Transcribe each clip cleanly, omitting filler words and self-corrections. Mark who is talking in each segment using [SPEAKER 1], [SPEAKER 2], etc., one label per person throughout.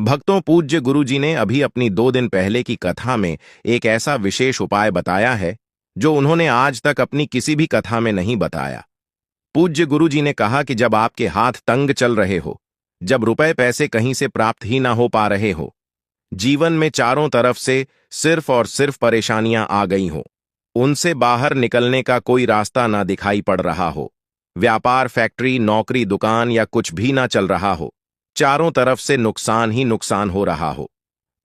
[SPEAKER 1] भक्तों, पूज्य गुरु जी ने अभी अपनी 2 दिन पहले की कथा में एक ऐसा विशेष उपाय बताया है जो उन्होंने आज तक अपनी किसी भी कथा में नहीं बताया। पूज्य गुरु जी ने कहा कि जब आपके हाथ तंग चल रहे हो, जब रुपए पैसे कहीं से प्राप्त ही ना हो पा रहे हो, जीवन में चारों तरफ से सिर्फ और सिर्फ परेशानियां आ गई हो, उनसे बाहर निकलने का कोई रास्ता ना दिखाई पड़ रहा हो, व्यापार, फैक्ट्री, नौकरी, दुकान या कुछ भी ना चल रहा हो, चारों तरफ से नुकसान ही नुकसान हो रहा हो,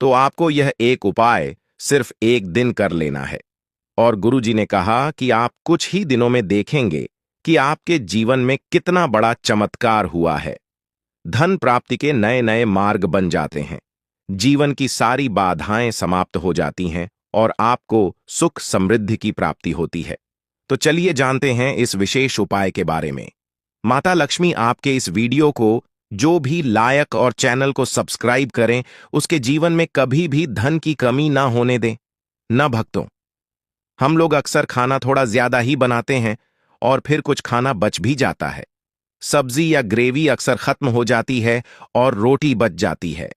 [SPEAKER 1] तो आपको यह एक उपाय सिर्फ एक दिन कर लेना है। और गुरुजी ने कहा कि आप कुछ ही दिनों में देखेंगे कि आपके जीवन में कितना बड़ा चमत्कार हुआ है। धन प्राप्ति के नए नए मार्ग बन जाते हैं, जीवन की सारी बाधाएं समाप्त हो जाती हैं और आपको सुख समृद्धि की प्राप्ति होती है। तो चलिए जानते हैं इस विशेष उपाय के बारे में। माता लक्ष्मी आपके इस वीडियो को जो भी लायक और चैनल को सब्सक्राइब करें, उसके जीवन में कभी भी धन की कमी ना होने दें। न भक्तों, हम लोग अक्सर खाना थोड़ा ज्यादा ही बनाते हैं और फिर कुछ खाना बच भी जाता है। सब्जी या ग्रेवी अक्सर खत्म हो जाती है और रोटी बच जाती है।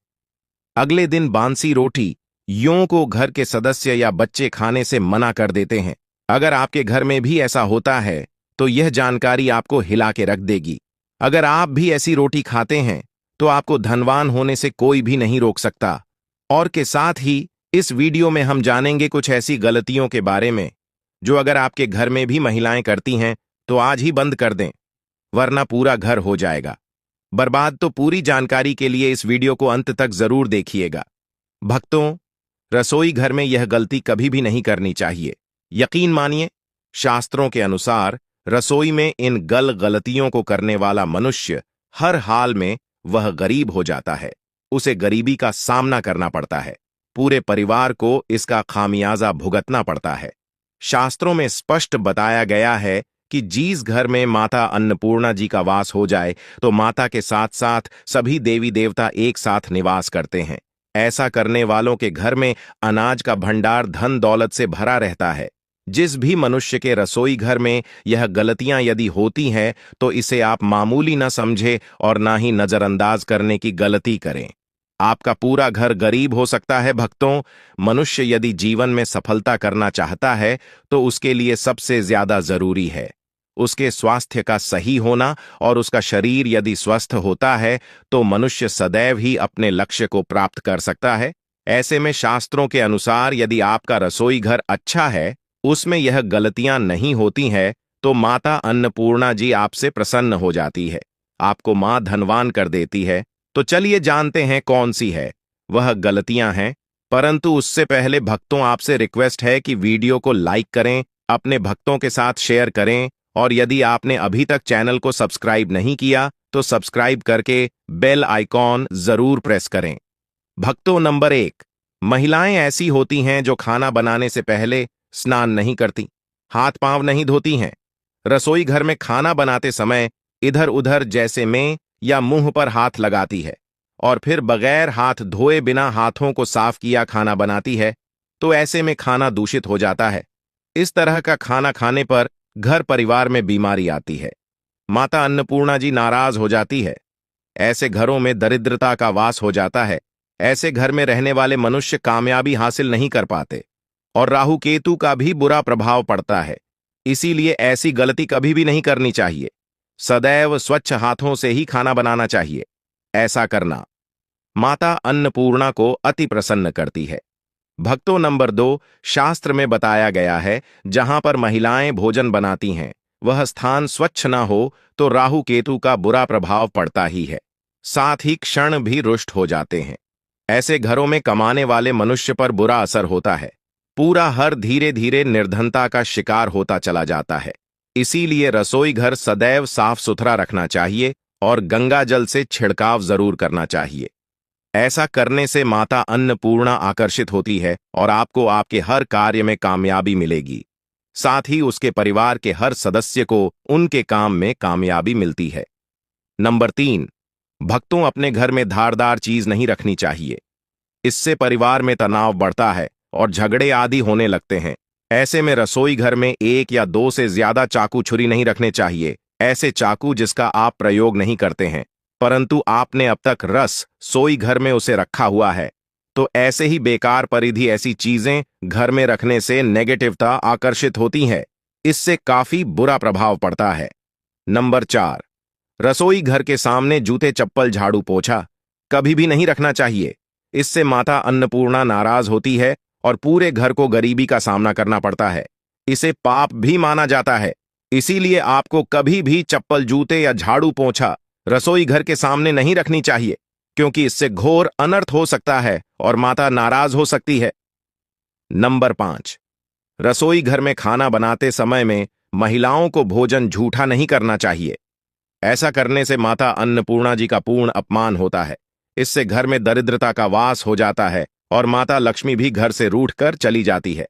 [SPEAKER 1] अगले दिन बांसी रोटी यूं को घर के सदस्य या बच्चे खाने से मना कर देते हैं। अगर आपके घर में भी ऐसा होता है तो यह जानकारी आपको हिला के रख देगी। अगर आप भी ऐसी रोटी खाते हैं तो आपको धनवान होने से कोई भी नहीं रोक सकता। और के साथ ही इस वीडियो में हम जानेंगे कुछ ऐसी गलतियों के बारे में जो अगर आपके घर में भी महिलाएं करती हैं तो आज ही बंद कर दें, वरना पूरा घर हो जाएगा बर्बाद। तो पूरी जानकारी के लिए इस वीडियो को अंत तक जरूर देखिएगा। भक्तों, रसोई घर में यह गलती कभी भी नहीं करनी चाहिए। यकीन मानिए, शास्त्रों के अनुसार रसोई में इन गलतियों को करने वाला मनुष्य हर हाल में वह गरीब हो जाता है। उसे गरीबी का सामना करना पड़ता है, पूरे परिवार को इसका खामियाजा भुगतना पड़ता है। शास्त्रों में स्पष्ट बताया गया है कि जिस घर में माता अन्नपूर्णा जी का वास हो जाए तो माता के साथ साथ सभी देवी देवता एक साथ निवास करते हैं। ऐसा करने वालों के घर में अनाज का भंडार धन दौलत से भरा रहता है। जिस भी मनुष्य के रसोई घर में यह गलतियां यदि होती हैं तो इसे आप मामूली न समझे और ना ही नजरअंदाज करने की गलती करें। आपका पूरा घर गरीब हो सकता है। भक्तों, मनुष्य यदि जीवन में सफलता करना चाहता है तो उसके लिए सबसे ज्यादा जरूरी है उसके स्वास्थ्य का सही होना, और उसका शरीर यदि स्वस्थ होता है तो मनुष्य सदैव ही अपने लक्ष्य को प्राप्त कर सकता है। ऐसे में शास्त्रों के अनुसार यदि आपका रसोई घर अच्छा है, उसमें यह गलतियां नहीं होती हैं, तो माता अन्नपूर्णा जी आपसे प्रसन्न हो जाती है, आपको मां धनवान कर देती है। तो चलिए जानते हैं कौन सी है वह गलतियां हैं। परंतु उससे पहले भक्तों, आपसे रिक्वेस्ट है कि वीडियो को लाइक करें, अपने भक्तों के साथ शेयर करें, और यदि आपने अभी तक चैनल को सब्सक्राइब नहीं किया तो सब्सक्राइब करके बेल आइकॉन जरूर प्रेस करें। भक्तों, नंबर 1, महिलाएं ऐसी होती हैं जो खाना बनाने से पहले स्नान नहीं करती, हाथ पांव नहीं धोती हैं। रसोई घर में खाना बनाते समय इधर उधर जैसे में या मुंह पर हाथ लगाती है और फिर बगैर हाथ धोए बिना हाथों को साफ किया खाना बनाती है। तो ऐसे में खाना दूषित हो जाता है। इस तरह का खाना खाने पर घर परिवार में बीमारी आती है। माता अन्नपूर्णा जी नाराज हो जाती है। ऐसे घरों में दरिद्रता का वास हो जाता है। ऐसे घर में रहने वाले मनुष्य कामयाबी हासिल नहीं कर पाते और राहु केतु का भी बुरा प्रभाव पड़ता है। इसीलिए ऐसी गलती कभी भी नहीं करनी चाहिए। सदैव स्वच्छ हाथों से ही खाना बनाना चाहिए। ऐसा करना माता अन्नपूर्णा को अति प्रसन्न करती है। भक्तों, नंबर 2, शास्त्र में बताया गया है जहां पर महिलाएं भोजन बनाती हैं वह स्थान स्वच्छ न हो तो राहु केतु का बुरा प्रभाव पड़ता ही है, साथ ही क्षण भी रुष्ट हो जाते हैं। ऐसे घरों में कमाने वाले मनुष्य पर बुरा असर होता है। पूरा हर धीरे धीरे निर्धनता का शिकार होता चला जाता है। इसीलिए रसोई घर सदैव साफ सुथरा रखना चाहिए और गंगा जल से छिड़काव जरूर करना चाहिए। ऐसा करने से माता अन्नपूर्णा आकर्षित होती है और आपको आपके हर कार्य में कामयाबी मिलेगी। साथ ही उसके परिवार के हर सदस्य को उनके काम में कामयाबी मिलती है। नंबर 3, भक्तों, अपने घर में धारदार चीज नहीं रखनी चाहिए। इससे परिवार में तनाव बढ़ता है और झगड़े आदि होने लगते हैं। ऐसे में रसोई घर में 1 या 2 से ज्यादा चाकू छुरी नहीं रखने चाहिए। ऐसे चाकू जिसका आप प्रयोग नहीं करते हैं, परंतु आपने अब तक रसोई घर में उसे रखा हुआ है। तो ऐसे ही बेकार परिधि ऐसी चीजें घर में रखने से नेगेटिवता आकर्षित होती है। इससे काफी बुरा प्रभाव पड़ता है। नंबर 4, रसोई घर के सामने जूते चप्पल झाड़ू पोछा कभी भी नहीं रखना चाहिए। इससे माता अन्नपूर्णा नाराज होती है और पूरे घर को गरीबी का सामना करना पड़ता है। इसे पाप भी माना जाता है। इसीलिए आपको कभी भी चप्पल जूते या झाड़ू पोछा रसोई घर के सामने नहीं रखनी चाहिए, क्योंकि इससे घोर अनर्थ हो सकता है और माता नाराज हो सकती है। नंबर 5, रसोई घर में खाना बनाते समय में महिलाओं को भोजन झूठा नहीं करना चाहिए। ऐसा करने से माता अन्नपूर्णा जी का पूर्ण अपमान होता है। इससे घर में दरिद्रता का वास हो जाता है और माता लक्ष्मी भी घर से रूठकर चली जाती है।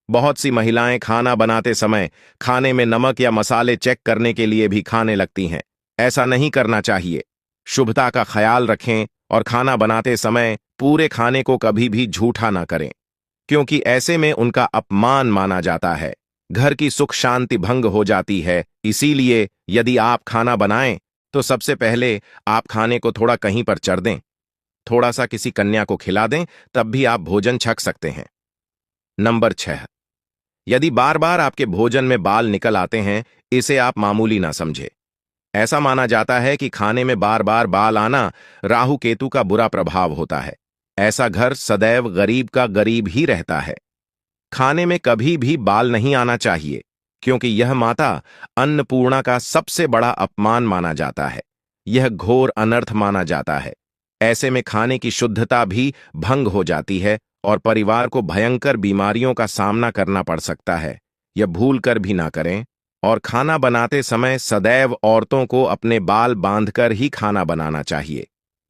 [SPEAKER 1] बहुत सी महिलाएं खाना बनाते समय खाने में नमक या मसाले चेक करने के लिए भी खाने लगती हैं। ऐसा नहीं करना चाहिए। शुभता का ख्याल रखें और खाना बनाते समय पूरे खाने को कभी भी झूठा ना करें, क्योंकि ऐसे में उनका अपमान माना जाता है। घर की सुख शांति भंग हो जाती है। इसीलिए यदि आप खाना बनाएं तो सबसे पहले आप खाने को थोड़ा कहीं पर चढ़ दें, थोड़ा सा किसी कन्या को खिला दें, तब भी आप भोजन छक सकते हैं। नंबर 6, यदि बार बार आपके भोजन में बाल निकल आते हैं, इसे आप मामूली ना समझे। ऐसा माना जाता है कि खाने में बार बार बाल आना राहु केतु का बुरा प्रभाव होता है। ऐसा घर सदैव गरीब का गरीब ही रहता है। खाने में कभी भी बाल नहीं आना चाहिए, क्योंकि यह माता अन्नपूर्णा का सबसे बड़ा अपमान माना जाता है। यह घोर अनर्थ माना जाता है। ऐसे में खाने की शुद्धता भी भंग हो जाती है और परिवार को भयंकर बीमारियों का सामना करना पड़ सकता है। यह भूल कर भी ना करें। और खाना बनाते समय सदैव औरतों को अपने बाल बांधकर ही खाना बनाना चाहिए।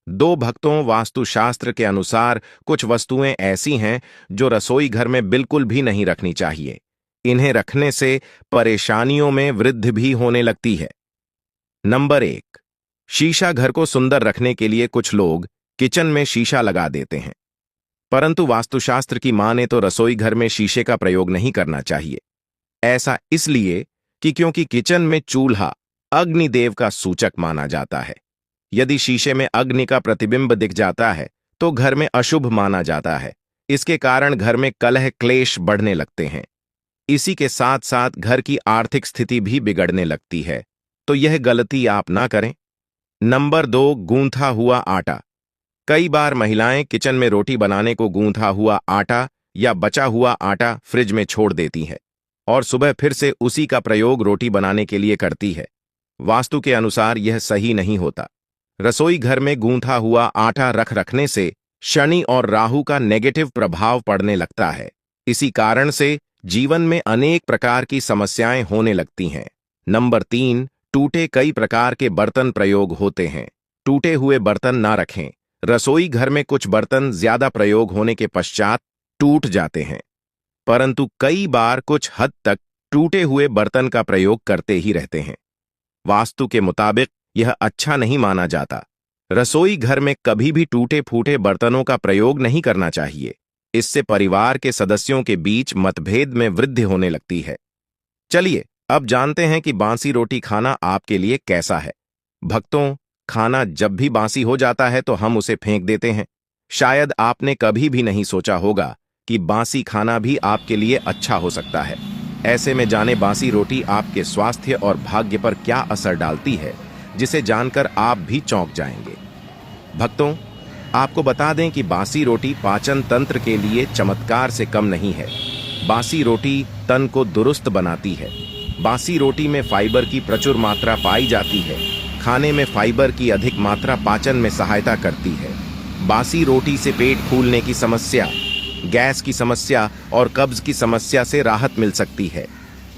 [SPEAKER 1] 2 भक्तों वास्तुशास्त्र के अनुसार कुछ वस्तुएं ऐसी हैं जो रसोई घर में बिल्कुल भी नहीं रखनी चाहिए। इन्हें रखने से परेशानियों में वृद्धि भी होने लगती है। नंबर 1, शीशा। घर को सुंदर रखने के लिए कुछ लोग किचन में शीशा लगा देते हैं, परंतु वास्तुशास्त्र की माने तो रसोई घर में शीशे का प्रयोग नहीं करना चाहिए। ऐसा इसलिए कि क्योंकि किचन में चूल्हा अग्निदेव का सूचक माना जाता है। यदि शीशे में अग्नि का प्रतिबिंब दिख जाता है तो घर में अशुभ माना जाता है। इसके कारण घर में कलह क्लेश बढ़ने लगते हैं। इसी के साथ साथ घर की आर्थिक स्थिति भी बिगड़ने लगती है। तो यह गलती आप ना करें। नंबर 2, गूंथा हुआ आटा। कई बार महिलाएं किचन में रोटी बनाने को गूंथा हुआ आटा या बचा हुआ आटा फ्रिज में छोड़ देती हैं और सुबह फिर से उसी का प्रयोग रोटी बनाने के लिए करती है। वास्तु के अनुसार यह सही नहीं होता। रसोई घर में गूंथा हुआ आटा रखने से शनि और राहु का नेगेटिव प्रभाव पड़ने लगता है। इसी कारण से जीवन में अनेक प्रकार की समस्याएं होने लगती हैं। नंबर 3, टूटे कई प्रकार के बर्तन प्रयोग होते हैं। टूटे हुए बर्तन ना रखें। रसोई घर में कुछ बर्तन ज्यादा प्रयोग होने के पश्चात टूट जाते हैं, परंतु कई बार कुछ हद तक टूटे हुए बर्तन का प्रयोग करते ही रहते हैं। वास्तु के मुताबिक यह अच्छा नहीं माना जाता। रसोई घर में कभी भी टूटे फूटे बर्तनों का प्रयोग नहीं करना चाहिए। इससे परिवार के सदस्यों के बीच मतभेद में वृद्धि होने लगती है। चलिए अब जानते हैं कि बासी रोटी खाना आपके लिए कैसा है। भक्तों, खाना जब भी बासी हो जाता है तो हम उसे फेंक देते हैं। शायद आपने कभी भी नहीं सोचा होगा कि बासी खाना भी आपके लिए अच्छा हो सकता है। ऐसे में जाने बासी रोटी आपके स्वास्थ्य और भाग्य पर क्या असर डालती है, जिसे जानकर आप भी चौंक जाएंगे। भक्तों, आपको बता दें कि बासी रोटी पाचन तंत्र के लिए चमत्कार से कम नहीं है। बासी रोटी तन को दुरुस्त बनाती है। बासी रोटी में फाइबर की प्रचुर मात्रा पाई जाती है। खाने में फाइबर की अधिक मात्रा पाचन में सहायता करती है। बासी रोटी से पेट फूलने की समस्या, गैस की समस्या और कब्ज की समस्या से राहत मिल सकती है।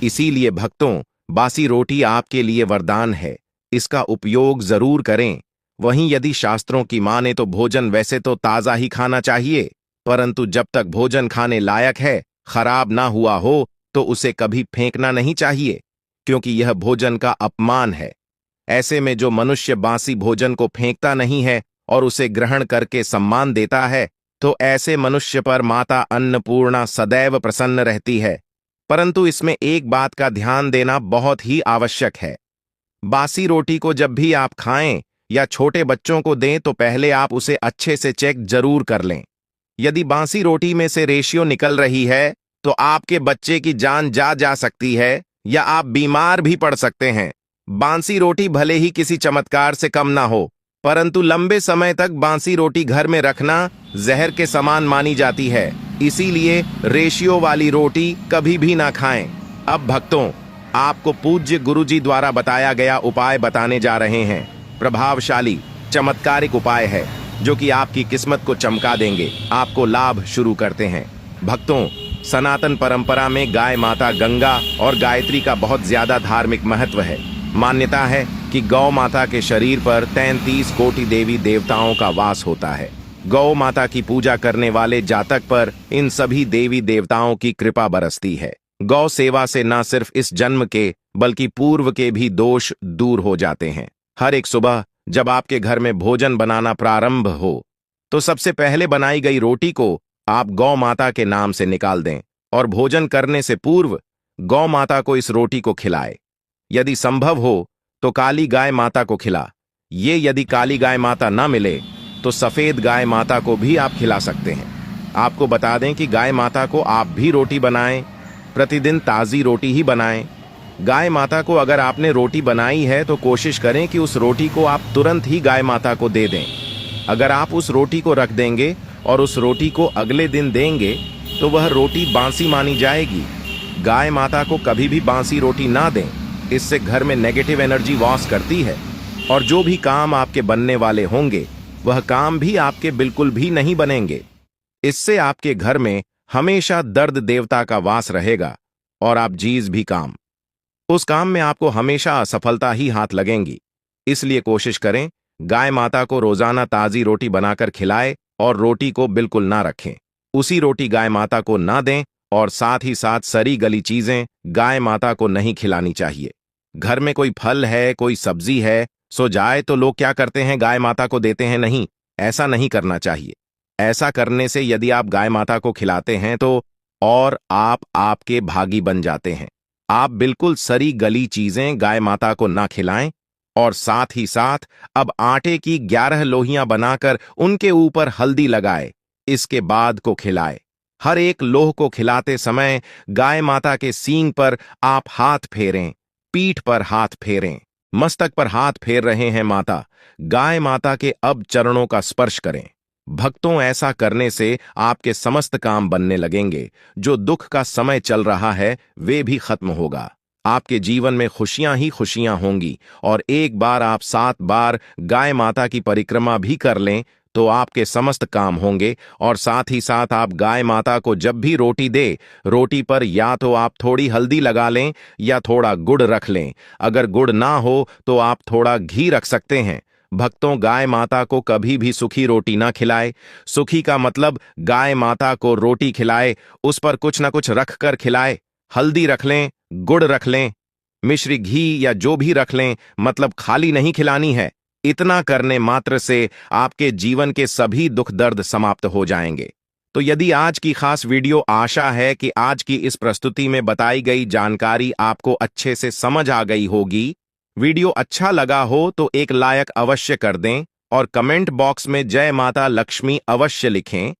[SPEAKER 1] इसीलिए भक्तों, बासी रोटी आपके लिए वरदान है। इसका उपयोग जरूर करें। वहीं यदि शास्त्रों की माने तो भोजन वैसे तो ताजा ही खाना चाहिए, परंतु जब तक भोजन खाने लायक है, खराब ना हुआ हो, तो उसे कभी फेंकना नहीं चाहिए, क्योंकि यह भोजन का अपमान है। ऐसे में जो मनुष्य बासी भोजन को फेंकता नहीं है और उसे ग्रहण करके सम्मान देता है, तो ऐसे मनुष्य पर माता अन्नपूर्णा सदैव प्रसन्न रहती है। परंतु इसमें एक बात का ध्यान देना बहुत ही आवश्यक है। बासी रोटी को जब भी आप खाएं या छोटे बच्चों को दें तो पहले आप उसे अच्छे से चेक जरूर कर लें। यदि बासी रोटी में से रेशियो निकल रही है तो आपके बच्चे की जान जा सकती है या आप बीमार भी पड़ सकते हैं। बासी रोटी भले ही किसी चमत्कार से कम ना हो, परंतु लंबे समय तक बासी रोटी घर में रखना जहर के समान मानी जाती है, इसीलिए रेशियो वाली रोटी कभी भी ना खाएं। अब भक्तों, आपको पूज्य गुरुजी द्वारा बताया गया उपाय बताने जा रहे हैं। प्रभावशाली चमत्कारिक उपाय है जो कि आपकी किस्मत को चमका देंगे, आपको लाभ शुरू करते हैं। भक्तों, सनातन परंपरा में गाय माता गंगा और गायत्री का बहुत ज्यादा धार्मिक महत्व है। मान्यता है कि गौ माता के शरीर पर 33 कोटि देवी देवताओं का वास होता है। गौ माता की पूजा करने वाले जातक पर इन सभी देवी देवताओं की कृपा बरसती है। गौ सेवा से न सिर्फ इस जन्म के बल्कि पूर्व के भी दोष दूर हो जाते हैं। हर एक सुबह जब आपके घर में भोजन बनाना प्रारंभ हो तो सबसे पहले बनाई गई रोटी को आप गौ माता के नाम से निकाल दें और भोजन करने से पूर्व गौ माता को इस रोटी को खिलाए। यदि संभव हो तो काली गाय माता को खिला। ये यदि काली गाय माता ना मिले तो सफेद गाय माता को भी आप खिला सकते हैं। आपको बता दें कि गाय माता को आप भी रोटी बनाएं, प्रतिदिन ताज़ी रोटी ही बनाएं। गाय माता को अगर आपने रोटी बनाई है तो कोशिश करें कि उस रोटी को आप तुरंत ही गाय माता को दे दें। अगर आप उस रोटी को रख देंगे और उस रोटी को अगले दिन देंगे तो वह रोटी बासी मानी जाएगी। गाय माता को कभी भी बासी रोटी ना दें, इससे घर में नेगेटिव एनर्जी वास करती है और जो भी काम आपके बनने वाले होंगे वह काम भी आपके बिल्कुल भी नहीं बनेंगे। इससे आपके घर में हमेशा दर्द देवता का वास रहेगा और आप जीज भी काम, उस काम में आपको हमेशा असफलता ही हाथ लगेंगी। इसलिए कोशिश करें गाय माता को रोजाना ताजी रोटी बनाकर खिलाएं और रोटी को बिल्कुल ना रखें। उसी रोटी गाय माता को ना दें और साथ ही साथ सड़ी गली चीजें गाय माता को नहीं खिलानी चाहिए। घर में कोई फल है, कोई सब्जी है, सो जाए तो लोग क्या करते हैं, गाय माता को देते हैं। नहीं, ऐसा नहीं करना चाहिए। ऐसा करने से यदि आप गाय माता को खिलाते हैं तो और आप आपके भागी बन जाते हैं। आप बिल्कुल सड़ी गली चीजें गाय माता को ना खिलाएं और साथ ही साथ अब आटे की 11 लोहियां बनाकर उनके ऊपर हल्दी लगाए, इसके बाद को खिलाए। हर एक लोह को खिलाते समय गाय माता के सींग पर आप हाथ फेरें, पीठ पर हाथ फेरें, मस्तक पर हाथ फेर रहे हैं माता, गाय माता के अब चरणों का स्पर्श करें। भक्तों, ऐसा करने से आपके समस्त काम बनने लगेंगे। जो दुख का समय चल रहा है वे भी खत्म होगा। आपके जीवन में खुशियां ही खुशियां होंगी और एक बार आप 7 बार गाय माता की परिक्रमा भी कर लें तो आपके समस्त काम होंगे। और साथ ही साथ आप गाय माता को जब भी रोटी दे, रोटी पर या तो आप थोड़ी हल्दी लगा लें या थोड़ा गुड़ रख लें। अगर गुड़ ना हो तो आप थोड़ा घी रख सकते हैं। भक्तों, गाय माता को कभी भी सूखी रोटी ना खिलाए। सूखी का मतलब गाय माता को रोटी खिलाए, उस पर कुछ ना कुछ रख कर खिलाए। हल्दी रख लें, गुड़ रख लें, मिश्री घी या जो भी रख लें, मतलब खाली नहीं खिलानी है। इतना करने मात्र से आपके जीवन के सभी दुख दर्द समाप्त हो जाएंगे। तो यदि आज की खास वीडियो, आशा है कि आज की इस प्रस्तुति में बताई गई जानकारी आपको अच्छे से समझ आ गई होगी। वीडियो अच्छा लगा हो तो एक लाइक अवश्य कर दें और कमेंट बॉक्स में जय माता लक्ष्मी अवश्य लिखें।